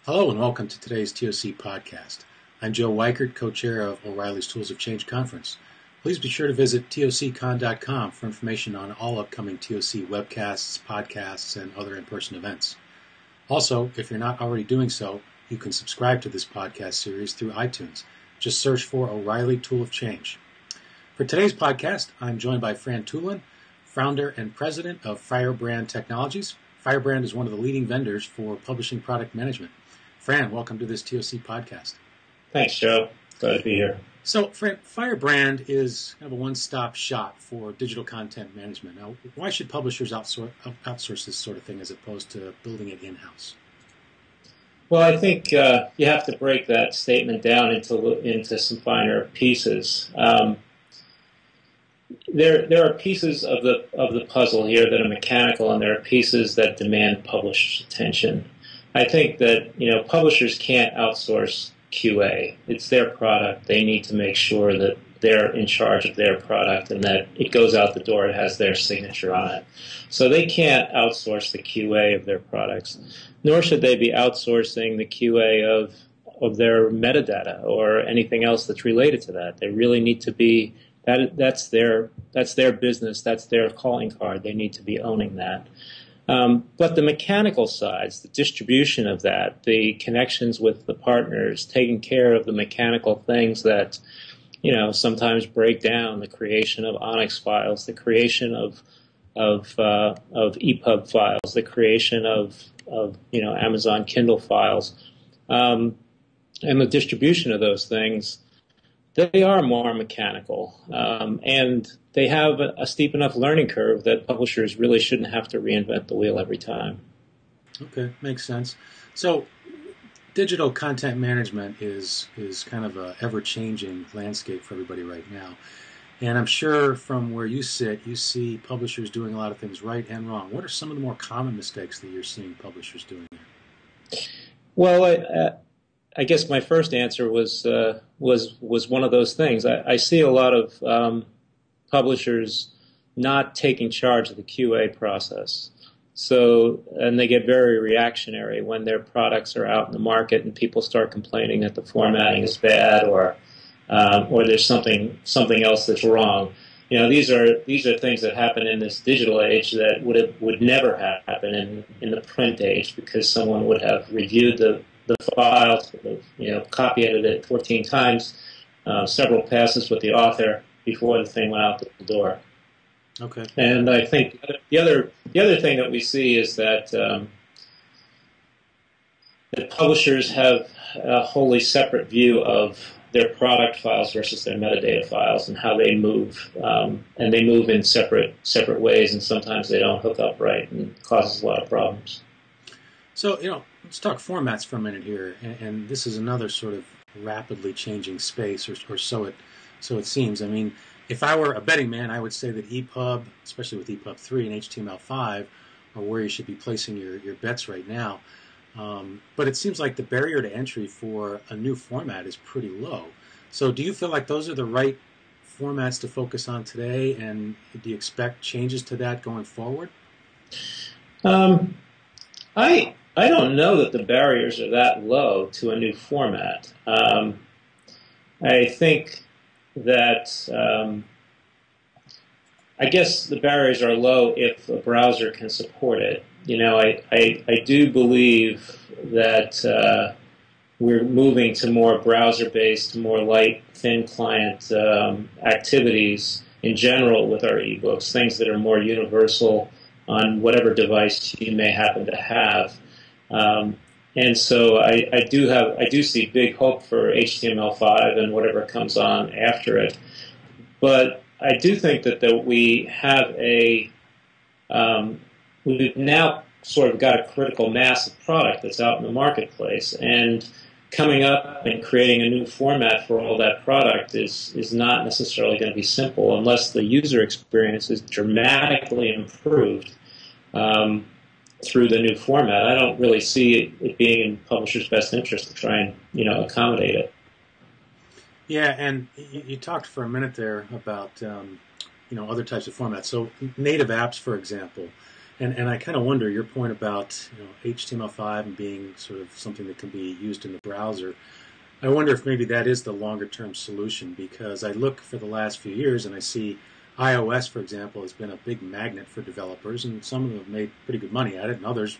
Hello and welcome to today's TOC podcast. I'm Joe Weichert, co-chair of O'Reilly's Tools of Change Conference. Please be sure to visit toccon.com for information on all upcoming TOC webcasts, podcasts, and other in-person events. Also, if you're not already doing so, you can subscribe to this podcast series through iTunes. Just search for O'Reilly Tool of Change. For today's podcast, I'm joined by Fran Toolan, founder and president of Firebrand Technologies. Firebrand is one of the leading vendors for publishing product management. Fran, welcome to this TOC podcast. Thanks, Joe. Glad to be here. So, Fran, Firebrand is kind of a one-stop shop for digital content management. Now, why should publishers outsource this sort of thing as opposed to building it in-house? Well, I think you have to break that statement down into some finer pieces. There are pieces of the puzzle here that are mechanical, and there are pieces that demand publishers' attention. I think that publishers can't outsource QA. It's their product. They need to make sure that they're in charge of their product and that it goes out the door. It has their signature on it. So they can't outsource the QA of their products, nor should they be outsourcing the QA of their metadata or anything else that's related to that. They really need to be that's their business. That's their calling card. They need to be owning that. But the mechanical sides, the distribution of that, the connections with the partners, taking care of the mechanical things that, sometimes break down, the creation of Onyx files, the creation of epub files, the creation of Amazon Kindle files, and the distribution of those things, they are more mechanical, and they have a steep enough learning curve that publishers really shouldn't have to reinvent the wheel every time. Okay, makes sense. So digital content management is kind of an ever-changing landscape for everybody right now. And I'm sure from where you sit, you see publishers doing a lot of things right and wrong. What are some of the more common mistakes that you're seeing publishers doing there? Well, I guess my first answer was one of those things. I see a lot of publishers not taking charge of the QA process. So, and they get very reactionary when their products are out in the market and people start complaining that the formatting is bad or there's something else that's wrong. These are things that happen in this digital age that would never happen in the print age, because someone would have reviewed the files, copy edited it 14 times, several passes with the author before the thing went out the door. Okay. And I think the other thing that we see is that publishers have a wholly separate view of their product files versus their metadata files and how they move, and they move in separate ways, and sometimes they don't hook up right and causes a lot of problems. So, let's talk formats for a minute here, and this is another sort of rapidly changing space, or so it seems. I mean, if I were a betting man, I would say that EPUB, especially with EPUB 3 and HTML5, are where you should be placing your bets right now. But it seems like the barrier to entry for a new format is pretty low. So do you feel like those are the right formats to focus on today, and do you expect changes to that going forward? I don't know that the barriers are that low to a new format. I think that I guess the barriers are low if a browser can support it. I do believe that we're moving to more browser-based, more light, thin client activities in general with our ebooks, things that are more universal on whatever device you may happen to have. And so I do see big hope for HTML5 and whatever comes on after it. But I do think that we have we've now sort of got a critical mass of product that's out in the marketplace, and coming up and creating a new format for all that product is not necessarily going to be simple unless the user experience is dramatically improved through the new format. I don't really see it being in publishers' best interest to try and accommodate it. Yeah, and you talked for a minute there about other types of formats. So native apps, for example, And I kind of wonder your point about HTML5 and being sort of something that can be used in the browser. I wonder if maybe that is the longer term solution, because I look for the last few years and I see iOS, for example, has been a big magnet for developers, and some of them have made pretty good money at it, and others,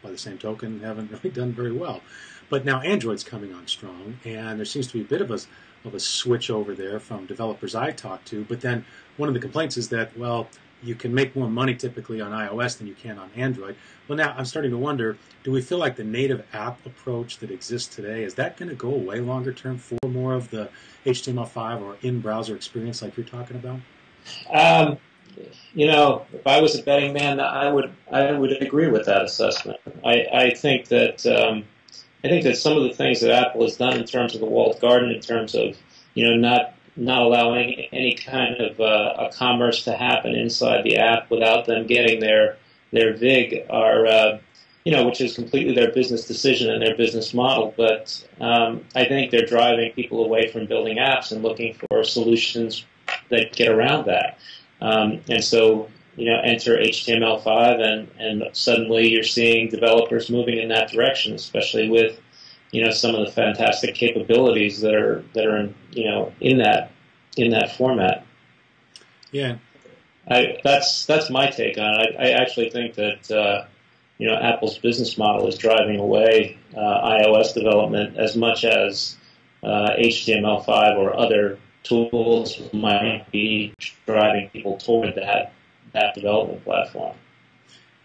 by the same token, haven't really done very well. But now Android's coming on strong, and there seems to be a bit of a switch over there from developers I talk to. But then one of the complaints is that, well, you can make more money typically on iOS than you can on Android. Well, now I'm starting to wonder, do we feel like the native app approach that exists today, is that going to go away longer term for more of the HTML5 or in-browser experience like you're talking about? If I was a betting man, I would agree with that assessment. I think that some of the things that Apple has done in terms of the walled garden, in terms of not allowing any kind of a commerce to happen inside the app without them getting their VIG, are which is completely their business decision and their business model. But I think they're driving people away from building apps and looking for solutions that get around that. And so, enter HTML5, and suddenly you're seeing developers moving in that direction, especially with, some of the fantastic capabilities that are in that format. Yeah, that's my take on it. I actually think that Apple's business model is driving away iOS development as much as HTML5 or other tools might be driving people toward that development platform.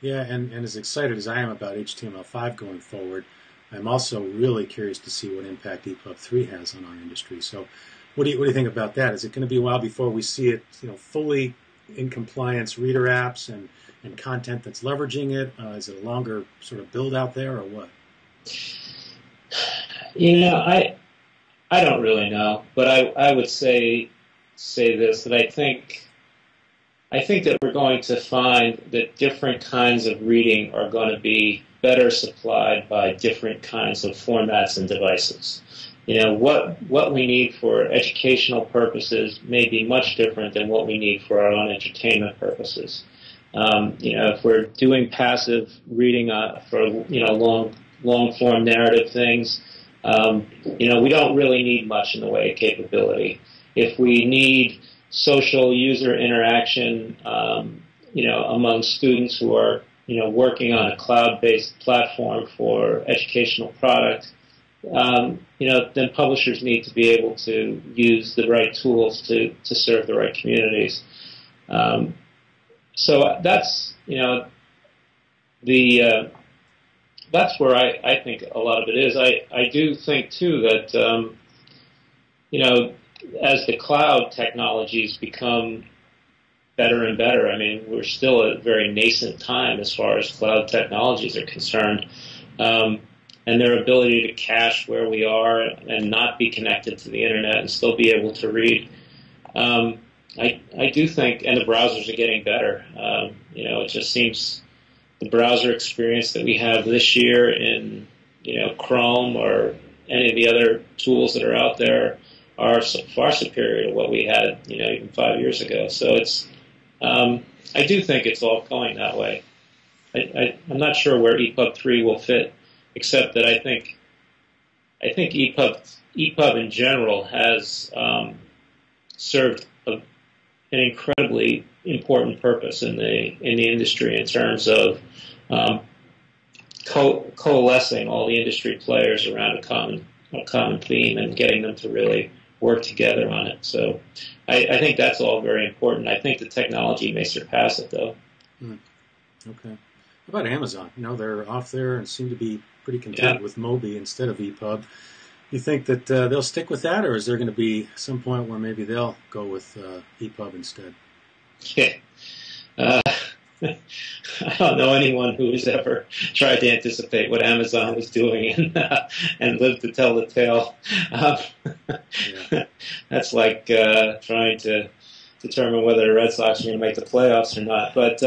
Yeah, and as excited as I am about HTML5 going forward, I'm also really curious to see what impact epub 3 has on our industry. So what do you think about that? Is it going to be a while before we see it fully in compliance reader apps and content that's leveraging it? Is it a longer sort of build out there, or what? I don't really know, but I would say this, that I think that we're going to find that different kinds of reading are going to be better supplied by different kinds of formats and devices. What we need for educational purposes may be much different than what we need for our own entertainment purposes. If we're doing passive reading for long form narrative things, we don't really need much in the way of capability. If we need social user interaction, among students who are, working on a cloud-based platform for educational product, then publishers need to be able to use the right tools to serve the right communities. So that's, that's where I think a lot of it is. I do think, too, that, as the cloud technologies become better and better, I mean, we're still at a very nascent time as far as cloud technologies are concerned, and their ability to cache where we are and not be connected to the internet and still be able to read. I do think, and the browsers are getting better. It just seems the browser experience that we have this year in, Chrome or any of the other tools that are out there are far superior to what we had, even 5 years ago. So it's, I do think it's all going that way. I'm not sure where epub 3 will fit, except that I think epub in general has served an incredibly important purpose in the industry in terms of coalescing all the industry players around a common theme and getting them to really work together on it. So I think that's all very important. I think the technology may surpass it, though. Okay. How about Amazon? They're off there and seem to be pretty content with Moby instead of epub. You think that they'll stick with that, or is there going to be some point where maybe they'll go with epub instead? Yeah. I don't know anyone who's ever tried to anticipate what Amazon was doing and lived to tell the tale. That's like trying to determine whether the Red Sox are going to make the playoffs or not. But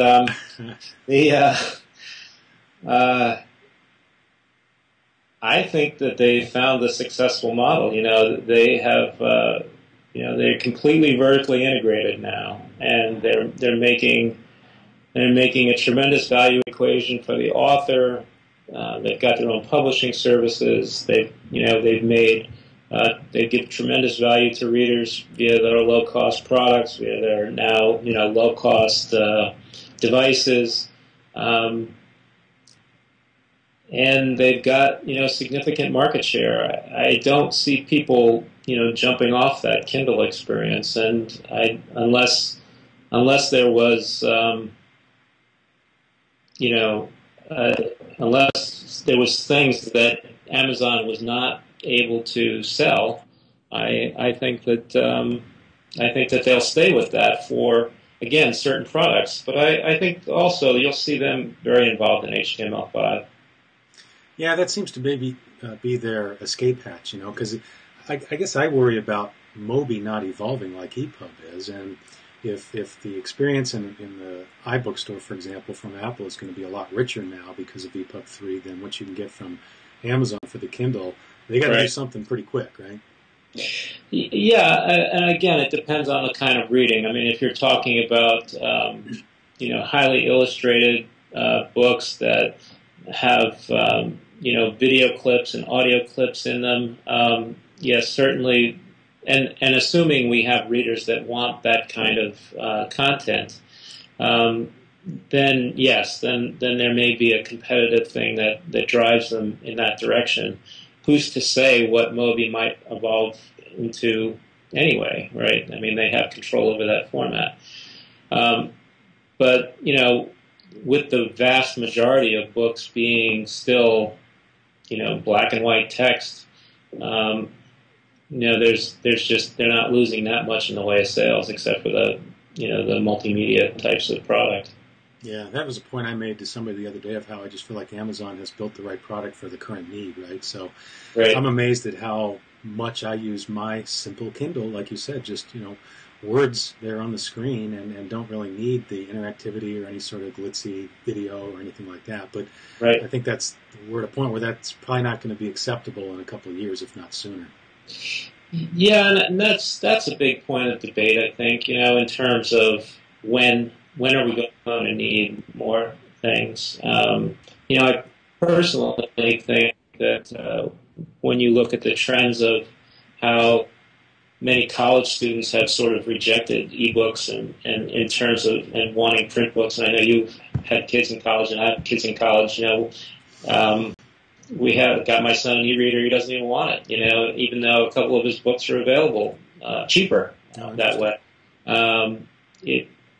I think that they found a successful model. They have, they're completely vertically integrated now, and they're making and making a tremendous value equation for the author. They've got their own publishing services. They've made they give tremendous value to readers via their low-cost products, via their now low-cost devices, and they've got significant market share. I don't see people jumping off that Kindle experience, and unless there was unless there was things that Amazon was not able to sell, I think that they'll stay with that for, again, certain products. But I think also you'll see them very involved in HTML5. Yeah, that seems to maybe be their escape hatch, because I guess I worry about Moby not evolving like EPUB is, and if the experience in the iBook store, for example, from Apple is going to be a lot richer now because of EPUB 3 than what you can get from Amazon for the Kindle, they got to do something pretty quick, right? Yeah, and again, it depends on the kind of reading. I mean, if you're talking about highly illustrated books that have video clips and audio clips in them, yes, certainly. And assuming we have readers that want that kind of content, then yes, then there may be a competitive thing that drives them in that direction. Who's to say what Moby might evolve into anyway, right? I mean, they have control over that format. But with the vast majority of books being still, black and white text, there's just, they're not losing that much in the way of sales, except for the multimedia types of product. Yeah, that was a point I made to somebody the other day of how I just feel like Amazon has built the right product for the current need, right? So I'm amazed at how much I use my simple Kindle, like you said, just, words there on the screen and don't really need the interactivity or any sort of glitzy video or anything like that. But I think we're at a point where that's probably not going to be acceptable in a couple of years, if not sooner. Yeah, and that's a big point of debate, I think, in terms of when are we going to need more things. I personally think that when you look at the trends of how many college students have sort of rejected ebooks and in terms of and wanting print books, and I know you've had kids in college and I have kids in college, we have got my son an e-reader. He doesn't even want it, even though a couple of his books are available cheaper that way.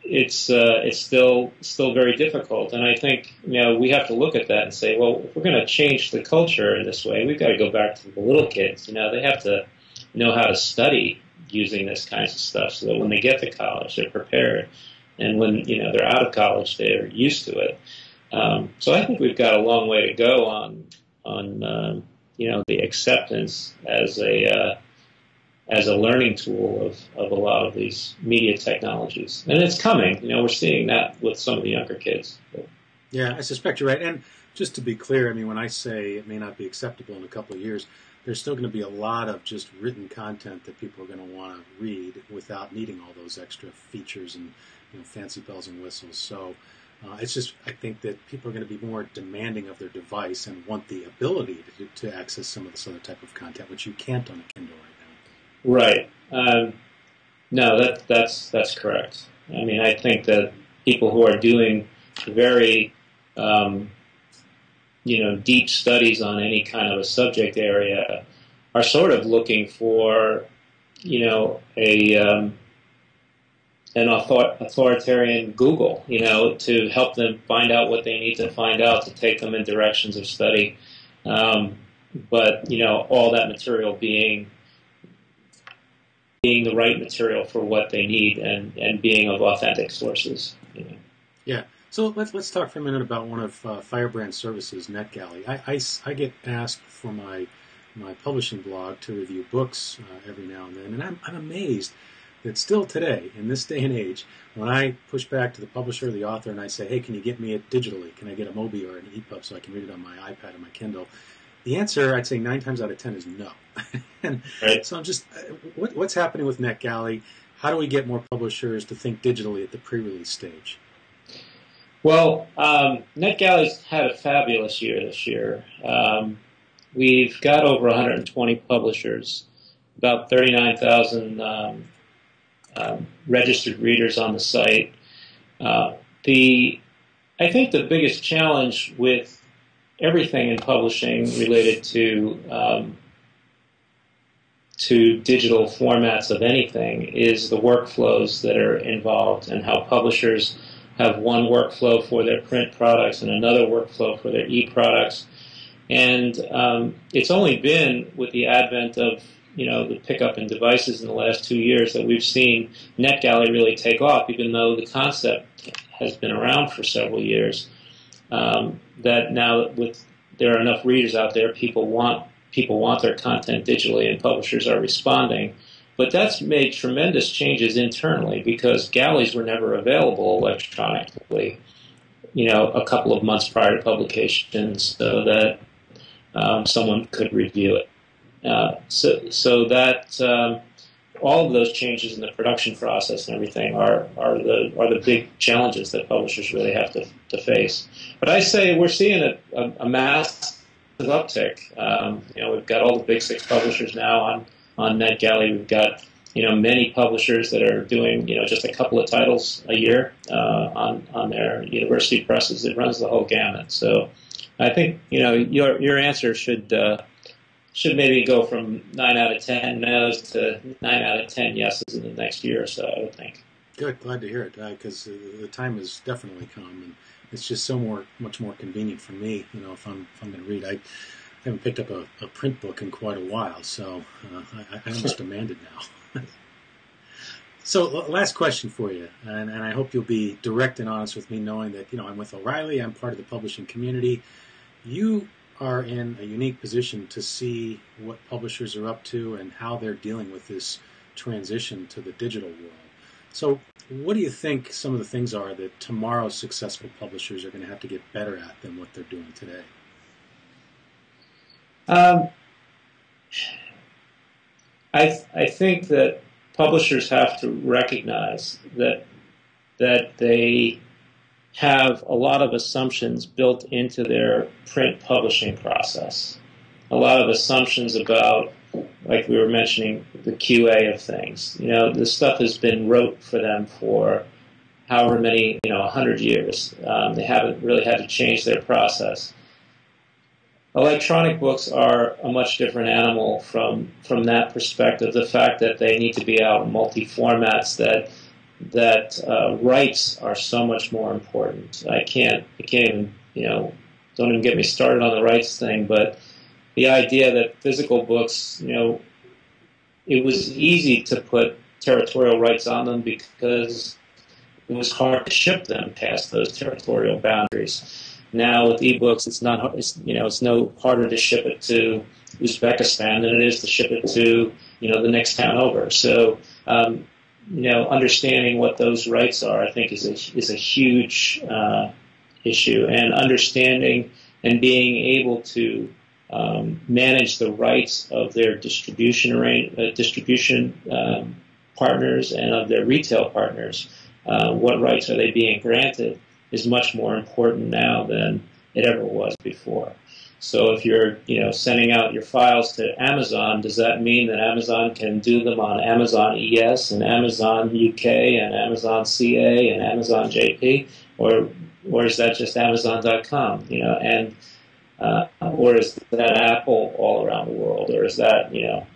It's still very difficult, and I think we have to look at that and say, well, if we're going to change the culture in this way, we've got to go back to the little kids. They have to know how to study using this kinds of stuff, so that when they get to college, they're prepared, and when they're out of college, they're used to it. So I think we've got a long way to go on the acceptance as a learning tool of a lot of these media technologies. And it's coming. We're seeing that with some of the younger kids. Yeah, I suspect you're right. And just to be clear, I mean, when I say it may not be acceptable in a couple of years, there's still going to be a lot of just written content that people are going to want to read without needing all those extra features and fancy bells and whistles. So it's just, I think that people are going to be more demanding of their device and want the ability to access some of this other type of content, which you can't on a Kindle right now. Right. No, that's correct. I mean, I think that people who are doing very deep studies on any kind of a subject area are sort of looking for an authoritarian Google, to help them find out what they need to find out to take them in directions of study. But all that material being the right material for what they need and being of authentic sources. Yeah. So let's talk for a minute about one of Firebrand services, NetGalley. I get asked for my publishing blog to review books every now and then, and I'm amazed that still today, in this day and age, when I push back to the publisher or the author and I say, hey, can you get me it digitally? Can I get a Moby or an EPUB so I can read it on my iPad or my Kindle? The answer, I'd say 9 times out of 10 is no. And so I'm just, what's happening with NetGalley? How do we get more publishers to think digitally at the pre-release stage? Well, NetGalley's had a fabulous year this year. We've got over 120 publishers, about 39,000 registered readers on the site. I think the biggest challenge with everything in publishing related to digital formats of anything is the workflows that are involved and how publishers have one workflow for their print products and another workflow for their e-products. And it's only been with the advent of the pickup in devices in the last 2 years that we've seen NetGalley really take off, even though the concept has been around for several years. That now there are enough readers out there, people want their content digitally, and publishers are responding. But that's made tremendous changes internally because galleys were never available electronically, a couple of months prior to publication, so that someone could review it. So that all of those changes in the production process and everything are the big challenges that publishers really have to face. But I say we're seeing a massive uptick. We've got all the big six publishers now on NetGalley. We've got many publishers that are doing just a couple of titles a year on their university presses. It runs the whole gamut. So I think your answer should maybe go from 9 out of 10 no's to 9 out of 10 yeses in the next year or so, I would think. Good, glad to hear it, because the time has definitely come, and it's just much more convenient for me. If I'm going to read, I haven't picked up a print book in quite a while, so I almost demand it now. So, last question for you, and I hope you'll be direct and honest with me, knowing that I'm with O'Reilly, I'm part of the publishing community. You are in a unique position to see what publishers are up to and how they're dealing with this transition to the digital world. So what do you think some of the things are that tomorrow's successful publishers are going to have to get better at than what they're doing today? I think that publishers have to recognize that they have a lot of assumptions built into their print publishing process. A lot of assumptions about, like we were mentioning, the QA of things. This stuff has been wrote for them for however many, 100 years. They haven't really had to change their process. Electronic books are a much different animal from that perspective. The fact that they need to be out in multi-formats, that rights are so much more important. I can't even, don't even get me started on the rights thing, but the idea that physical books, it was easy to put territorial rights on them because it was hard to ship them past those territorial boundaries. Now with ebooks, it's no harder to ship it to Uzbekistan than it is to ship it to, the next town over. So, understanding what those rights are, I think, is a huge issue, and understanding and being able to manage the rights of their distribution partners and of their retail partners. What rights are they being granted is much more important now than it ever was before. So if you're, sending out your files to Amazon, does that mean that Amazon can do them on Amazon ES and Amazon UK and Amazon CA and Amazon JP, or is that just Amazon.com? Or is that Apple all around the world, or is that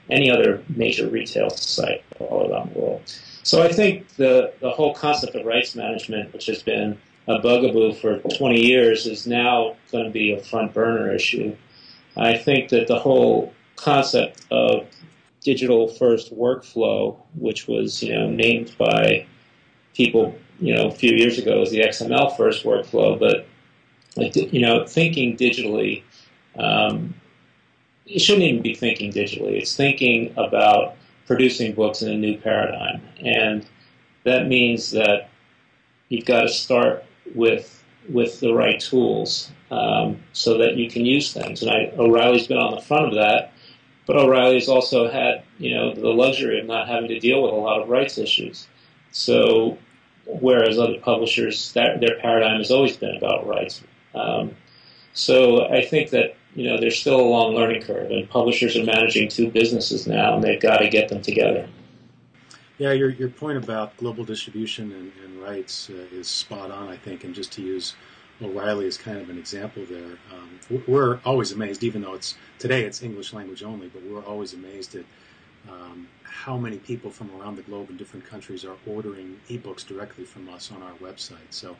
any other major retail site all around the world? So I think the whole concept of rights management, which has been a bugaboo for 20 years, is now going to be a front burner issue. I think that the whole concept of digital first workflow, which was named by people a few years ago as the XML first workflow, but thinking digitally, it shouldn't even be thinking digitally. It's thinking about producing books in a new paradigm, and that means that you've got to start with the right tools so that you can use things. And O'Reilly's been on the front of that, but O'Reilly's also had the luxury of not having to deal with a lot of rights issues. So whereas other publishers, their paradigm has always been about rights. So I think that there's still a long learning curve, and publishers are managing two businesses now, and they've got to get them together. Yeah, your point about global distribution and rights is spot on, I think, and just to use O'Reilly as kind of an example there, we're always amazed, even though today it's English language only, but we're always amazed at how many people from around the globe in different countries are ordering ebooks directly from us on our website. So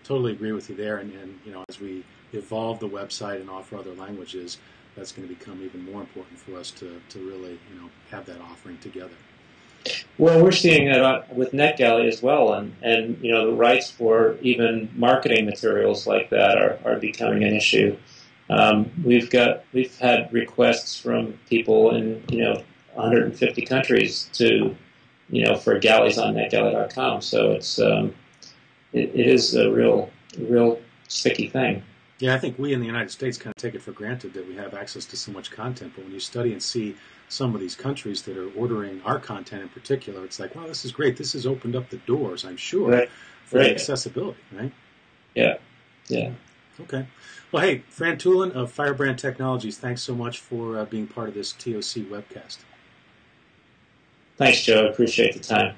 totally agree with you there, and as we evolve the website and offer other languages, that's going to become even more important for us to really have that offering together. Well, we're seeing it with NetGalley as well, and the rights for even marketing materials like that are becoming an issue. We've had requests from people in 150 countries for galleys on NetGalley.com. So it is a real sticky thing. Yeah, I think we in the United States kind of take it for granted that we have access to so much content, but when you study and see some of these countries that are ordering our content in particular, it's like, wow, this is great. This has opened up the doors, I'm sure, for accessibility, right? Yeah. Okay. Well, hey, Fran Toolan of Firebrand Technologies, thanks so much for being part of this TOC webcast. Thanks, Joe. I appreciate the time.